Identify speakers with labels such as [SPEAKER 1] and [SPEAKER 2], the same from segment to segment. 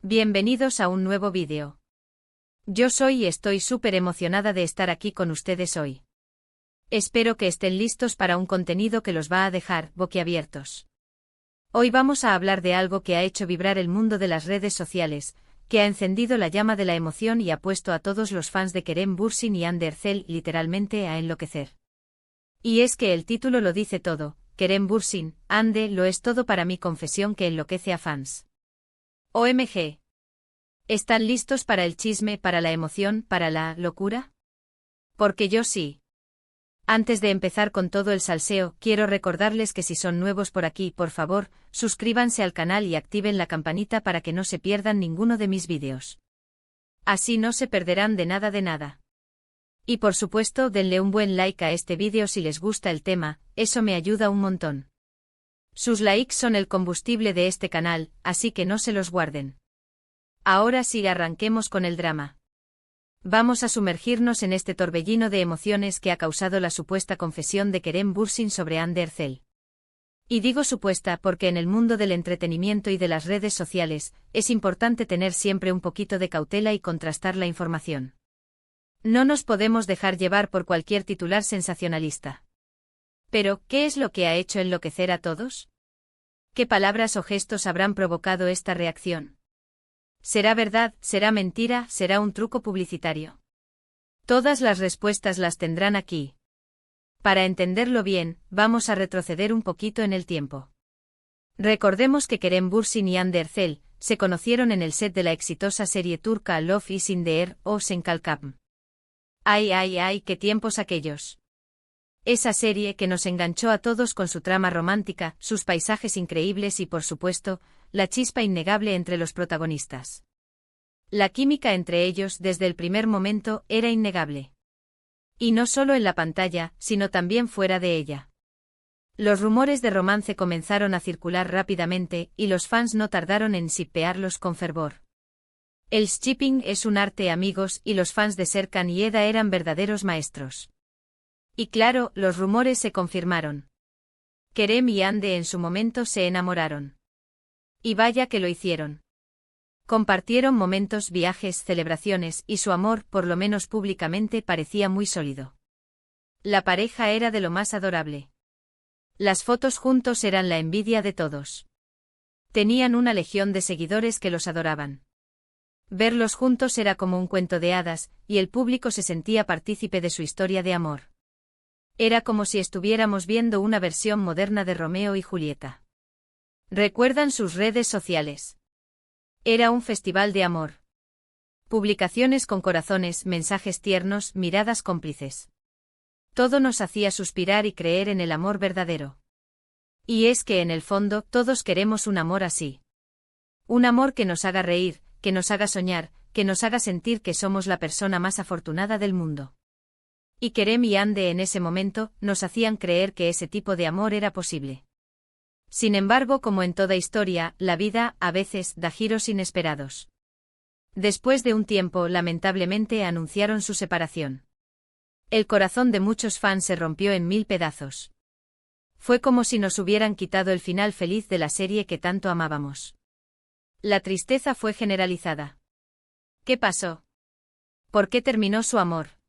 [SPEAKER 1] Bienvenidos a un nuevo vídeo. Yo soy y estoy súper emocionada de estar aquí con ustedes hoy. Espero que estén listos para un contenido que los va a dejar boquiabiertos. Hoy vamos a hablar de algo que ha hecho vibrar el mundo de las redes sociales, que ha encendido la llama de la emoción y ha puesto a todos los fans de Kerem Bürsin y Hande Erçel literalmente a enloquecer. Y es que el título lo dice todo: Kerem Bürsin, Hande lo es todo para mi confesión que enloquece a fans. OMG. ¿Están listos para el chisme, para la emoción, para la locura? Porque yo sí. Antes de empezar con todo el salseo, quiero recordarles que si son nuevos por aquí, por favor, suscríbanse al canal y activen la campanita para que no se pierdan ninguno de mis vídeos. Así no se perderán de nada de nada. Y por supuesto, denle un buen like a este vídeo si les gusta el tema, eso me ayuda un montón. Sus likes son el combustible de este canal, así que no se los guarden. Ahora sí, arranquemos con el drama. Vamos a sumergirnos en este torbellino de emociones que ha causado la supuesta confesión de Kerem Bürsin sobre Hande Erçel. Y digo supuesta porque en el mundo del entretenimiento y de las redes sociales, es importante tener siempre un poquito de cautela y contrastar la información. No nos podemos dejar llevar por cualquier titular sensacionalista. Pero, ¿qué es lo que ha hecho enloquecer a todos? ¿Qué palabras o gestos habrán provocado esta reacción? ¿Será verdad, será mentira, será un truco publicitario? Todas las respuestas las tendrán aquí. Para entenderlo bien, vamos a retroceder un poquito en el tiempo. Recordemos que Kerem Bürsin y Hande Erçel se conocieron en el set de la exitosa serie turca Love is in the Air o Sen Kalkam. ¡Ay, ay, ay, qué tiempos aquellos! Esa serie que nos enganchó a todos con su trama romántica, sus paisajes increíbles y, por supuesto, la chispa innegable entre los protagonistas. La química entre ellos desde el primer momento era innegable. Y no solo en la pantalla, sino también fuera de ella. Los rumores de romance comenzaron a circular rápidamente y los fans no tardaron en shippearlos con fervor. El shipping es un arte, amigos, y los fans de Serkan y Eda eran verdaderos maestros. Y claro, los rumores se confirmaron. Kerem y Hande en su momento se enamoraron. Y vaya que lo hicieron. Compartieron momentos, viajes, celebraciones, y su amor, por lo menos públicamente, parecía muy sólido. La pareja era de lo más adorable. Las fotos juntos eran la envidia de todos. Tenían una legión de seguidores que los adoraban. Verlos juntos era como un cuento de hadas, y el público se sentía partícipe de su historia de amor. Era como si estuviéramos viendo una versión moderna de Romeo y Julieta. ¿Recuerdan sus redes sociales? Era un festival de amor. Publicaciones con corazones, mensajes tiernos, miradas cómplices. Todo nos hacía suspirar y creer en el amor verdadero. Y es que en el fondo, todos queremos un amor así. Un amor que nos haga reír, que nos haga soñar, que nos haga sentir que somos la persona más afortunada del mundo. Y Kerem y Hande en ese momento nos hacían creer que ese tipo de amor era posible. Sin embargo, como en toda historia, la vida, a veces, da giros inesperados. Después de un tiempo, lamentablemente, anunciaron su separación. El corazón de muchos fans se rompió en 1000 pedazos. Fue como si nos hubieran quitado el final feliz de la serie que tanto amábamos. La tristeza fue generalizada. ¿Qué pasó? ¿Por qué terminó su amor?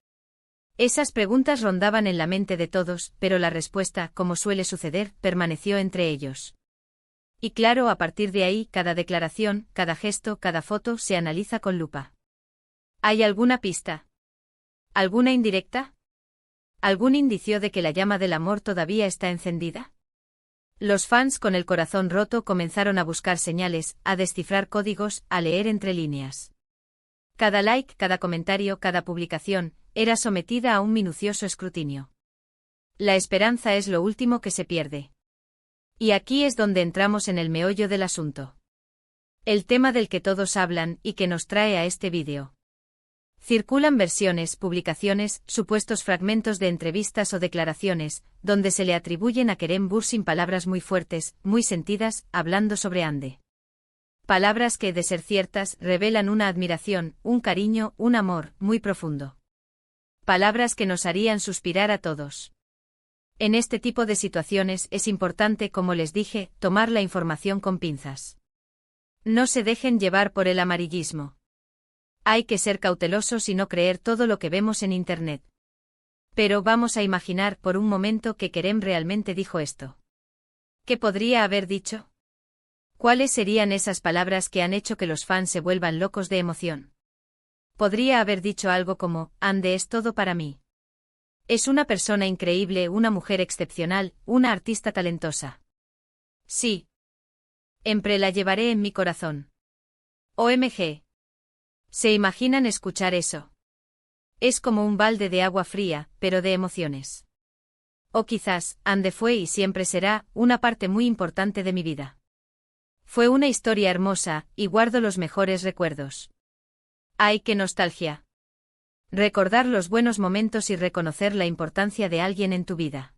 [SPEAKER 1] Esas preguntas rondaban en la mente de todos, pero la respuesta, como suele suceder, permaneció entre ellos. Y claro, a partir de ahí, cada declaración, cada gesto, cada foto se analiza con lupa. ¿Hay alguna pista? ¿Alguna indirecta? ¿Algún indicio de que la llama del amor todavía está encendida? Los fans con el corazón roto comenzaron a buscar señales, a descifrar códigos, a leer entre líneas. Cada like, cada comentario, cada publicación, era sometida a un minucioso escrutinio. La esperanza es lo último que se pierde. Y aquí es donde entramos en el meollo del asunto. El tema del que todos hablan y que nos trae a este vídeo. Circulan versiones, publicaciones, supuestos fragmentos de entrevistas o declaraciones, donde se le atribuyen a Kerem Bürsin palabras muy fuertes, muy sentidas, hablando sobre Hande. Palabras que, de ser ciertas, revelan una admiración, un cariño, un amor, muy profundo. Palabras que nos harían suspirar a todos. En este tipo de situaciones es importante, como les dije, tomar la información con pinzas. No se dejen llevar por el amarillismo. Hay que ser cautelosos y no creer todo lo que vemos en Internet. Pero vamos a imaginar por un momento que Kerem realmente dijo esto. ¿Qué podría haber dicho? ¿Cuáles serían esas palabras que han hecho que los fans se vuelvan locos de emoción? Podría haber dicho algo como, Ande es todo para mí. Es una persona increíble, una mujer excepcional, una artista talentosa. Sí. Siempre la llevaré en mi corazón. OMG. ¿Se imaginan escuchar eso? Es como un balde de agua fría, pero de emociones. O quizás, Ande fue y siempre será, una parte muy importante de mi vida. Fue una historia hermosa, y guardo los mejores recuerdos. ¡Ay, qué nostalgia! Recordar los buenos momentos y reconocer la importancia de alguien en tu vida.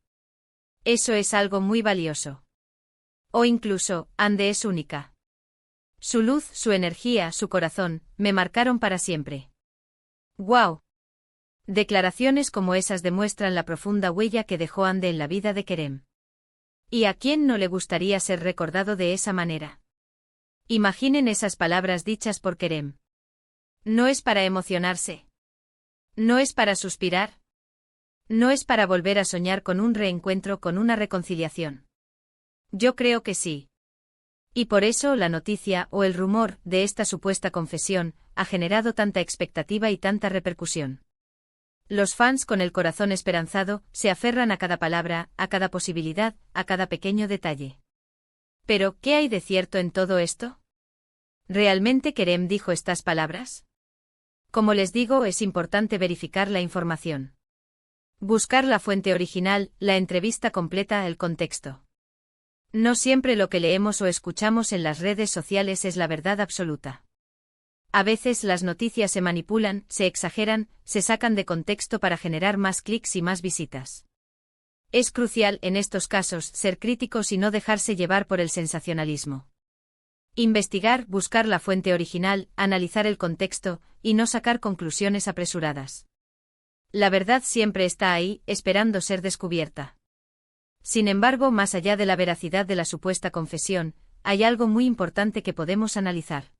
[SPEAKER 1] Eso es algo muy valioso. O incluso, Ande es única. Su luz, su energía, su corazón, me marcaron para siempre. ¡Guau! Declaraciones como esas demuestran la profunda huella que dejó Ande en la vida de Kerem. ¿Y a quién no le gustaría ser recordado de esa manera? Imaginen esas palabras dichas por Kerem. No es para emocionarse. No es para suspirar. No es para volver a soñar con un reencuentro, con una reconciliación. Yo creo que sí. Y por eso la noticia o el rumor de esta supuesta confesión ha generado tanta expectativa y tanta repercusión. Los fans con el corazón esperanzado se aferran a cada palabra, a cada posibilidad, a cada pequeño detalle. Pero, ¿qué hay de cierto en todo esto? ¿Realmente Kerem dijo estas palabras? Como les digo, es importante verificar la información. Buscar la fuente original, la entrevista completa, el contexto. No siempre lo que leemos o escuchamos en las redes sociales es la verdad absoluta. A veces las noticias se manipulan, se exageran, se sacan de contexto para generar más clics y más visitas. Es crucial en estos casos ser críticos y no dejarse llevar por el sensacionalismo. Investigar, buscar la fuente original, analizar el contexto, y no sacar conclusiones apresuradas. La verdad siempre está ahí, esperando ser descubierta. Sin embargo, más allá de la veracidad de la supuesta confesión, hay algo muy importante que podemos analizar.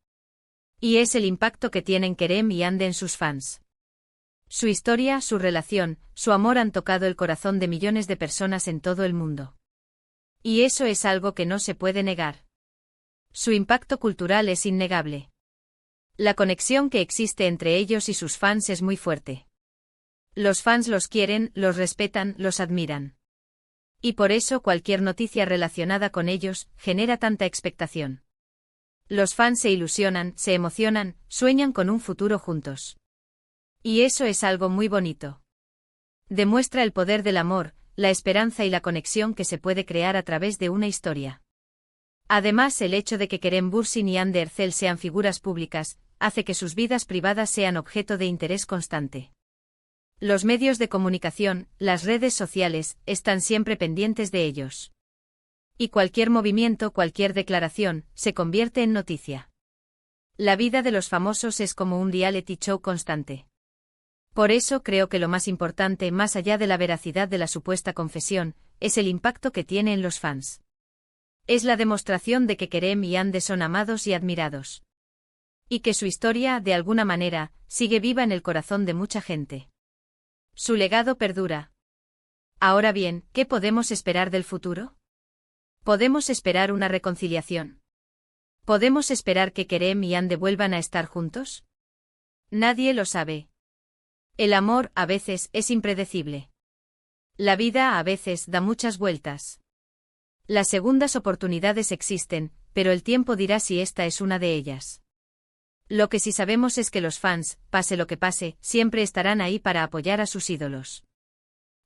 [SPEAKER 1] Y es el impacto que tienen Kerem y Ande en sus fans. Su historia, su relación, su amor han tocado el corazón de millones de personas en todo el mundo. Y eso es algo que no se puede negar. Su impacto cultural es innegable. La conexión que existe entre ellos y sus fans es muy fuerte. Los fans los quieren, los respetan, los admiran. Y por eso cualquier noticia relacionada con ellos genera tanta expectación. Los fans se ilusionan, se emocionan, sueñan con un futuro juntos. Y eso es algo muy bonito. Demuestra el poder del amor, la esperanza y la conexión que se puede crear a través de una historia. Además, el hecho de que Kerem Bürsin y Hande Erçel sean figuras públicas, hace que sus vidas privadas sean objeto de interés constante. Los medios de comunicación, las redes sociales, están siempre pendientes de ellos. Y cualquier movimiento, cualquier declaración, se convierte en noticia. La vida de los famosos es como un reality show constante. Por eso creo que lo más importante, más allá de la veracidad de la supuesta confesión, es el impacto que tiene en los fans. Es la demostración de que Kerem y Hande son amados y admirados. Y que su historia, de alguna manera, sigue viva en el corazón de mucha gente. Su legado perdura. Ahora bien, ¿qué podemos esperar del futuro? ¿Podemos esperar una reconciliación? ¿Podemos esperar que Kerem y Hande vuelvan a estar juntos? Nadie lo sabe. El amor, a veces, es impredecible. La vida, a veces, da muchas vueltas. Las segundas oportunidades existen, pero el tiempo dirá si esta es una de ellas. Lo que sí sabemos es que los fans, pase lo que pase, siempre estarán ahí para apoyar a sus ídolos.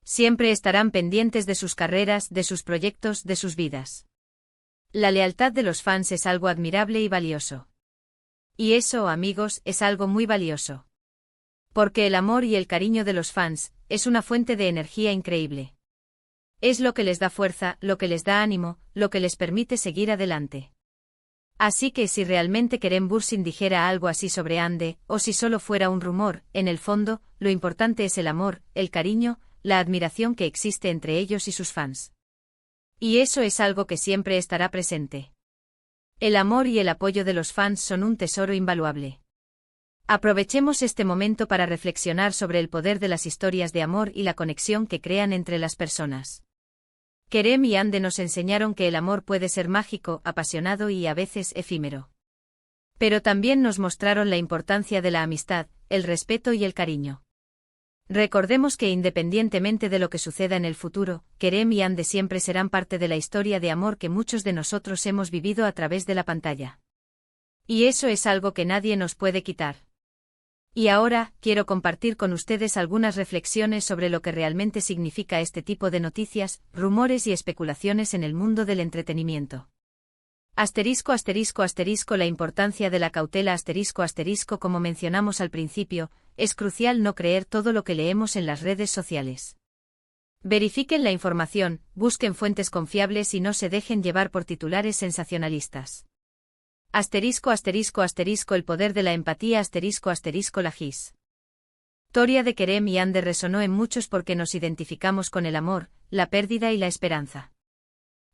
[SPEAKER 1] Siempre estarán pendientes de sus carreras, de sus proyectos, de sus vidas. La lealtad de los fans es algo admirable y valioso. Y eso, amigos, es algo muy valioso. Porque el amor y el cariño de los fans es una fuente de energía increíble. Es lo que les da fuerza, lo que les da ánimo, lo que les permite seguir adelante. Así que si realmente Kerem Bürsin dijera algo así sobre Hande, o si solo fuera un rumor, en el fondo, lo importante es el amor, el cariño, la admiración que existe entre ellos y sus fans. Y eso es algo que siempre estará presente. El amor y el apoyo de los fans son un tesoro invaluable. Aprovechemos este momento para reflexionar sobre el poder de las historias de amor y la conexión que crean entre las personas. Kerem y Ande nos enseñaron que el amor puede ser mágico, apasionado y a veces efímero. Pero también nos mostraron la importancia de la amistad, el respeto y el cariño. Recordemos que independientemente de lo que suceda en el futuro, Kerem y Ande siempre serán parte de la historia de amor que muchos de nosotros hemos vivido a través de la pantalla. Y eso es algo que nadie nos puede quitar. Y ahora, quiero compartir con ustedes algunas reflexiones sobre lo que realmente significa este tipo de noticias, rumores y especulaciones en el mundo del entretenimiento. La importancia de la cautela como mencionamos al principio, es crucial no creer todo lo que leemos en las redes sociales. Verifiquen la información, busquen fuentes confiables y no se dejen llevar por titulares sensacionalistas. El poder de la empatía la historia de Kerem y Ande resonó en muchos porque nos identificamos con el amor, la pérdida y la esperanza.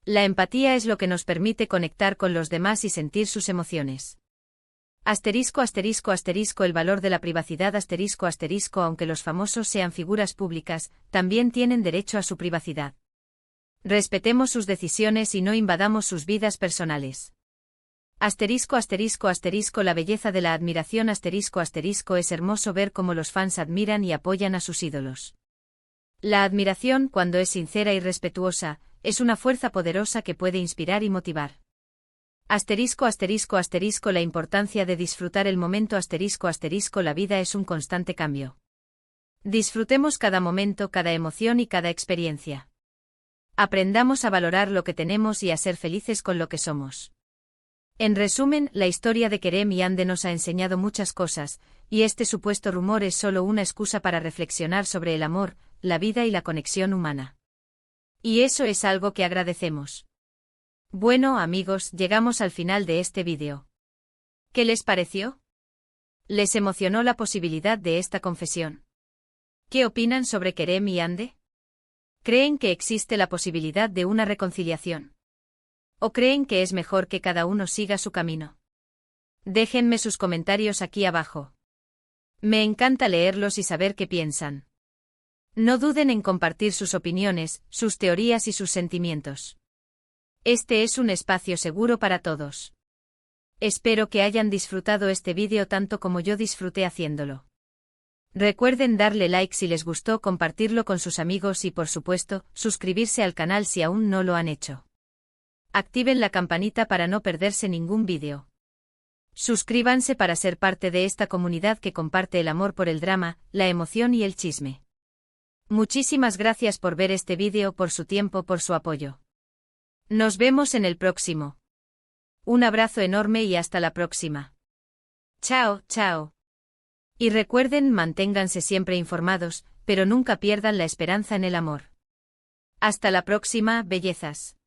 [SPEAKER 1] La empatía es lo que nos permite conectar con los demás y sentir sus emociones. El valor de la privacidad aunque los famosos sean figuras públicas, también tienen derecho a su privacidad. Respetemos sus decisiones y no invadamos sus vidas personales. La belleza de la admiración es hermoso ver cómo los fans admiran y apoyan a sus ídolos. La admiración, cuando es sincera y respetuosa, es una fuerza poderosa que puede inspirar y motivar. La importancia de disfrutar el momento la vida es un constante cambio. Disfrutemos cada momento, cada emoción y cada experiencia. Aprendamos a valorar lo que tenemos y a ser felices con lo que somos. En resumen, la historia de Kerem y Ande nos ha enseñado muchas cosas, y este supuesto rumor es solo una excusa para reflexionar sobre el amor, la vida y la conexión humana. Y eso es algo que agradecemos. Bueno, amigos, llegamos al final de este vídeo. ¿Qué les pareció? ¿Les emocionó la posibilidad de esta confesión? ¿Qué opinan sobre Kerem y Ande? ¿Creen que existe la posibilidad de una reconciliación? ¿O creen que es mejor que cada uno siga su camino? Déjenme sus comentarios aquí abajo. Me encanta leerlos y saber qué piensan. No duden en compartir sus opiniones, sus teorías y sus sentimientos. Este es un espacio seguro para todos. Espero que hayan disfrutado este vídeo tanto como yo disfruté haciéndolo. Recuerden darle like si les gustó, compartirlo con sus amigos y por supuesto, suscribirse al canal si aún no lo han hecho. Activen la campanita para no perderse ningún vídeo. Suscríbanse para ser parte de esta comunidad que comparte el amor por el drama, la emoción y el chisme. Muchísimas gracias por ver este vídeo, por su tiempo, por su apoyo. Nos vemos en el próximo. Un abrazo enorme y hasta la próxima. Chao, chao. Y recuerden, manténganse siempre informados, pero nunca pierdan la esperanza en el amor. Hasta la próxima, bellezas.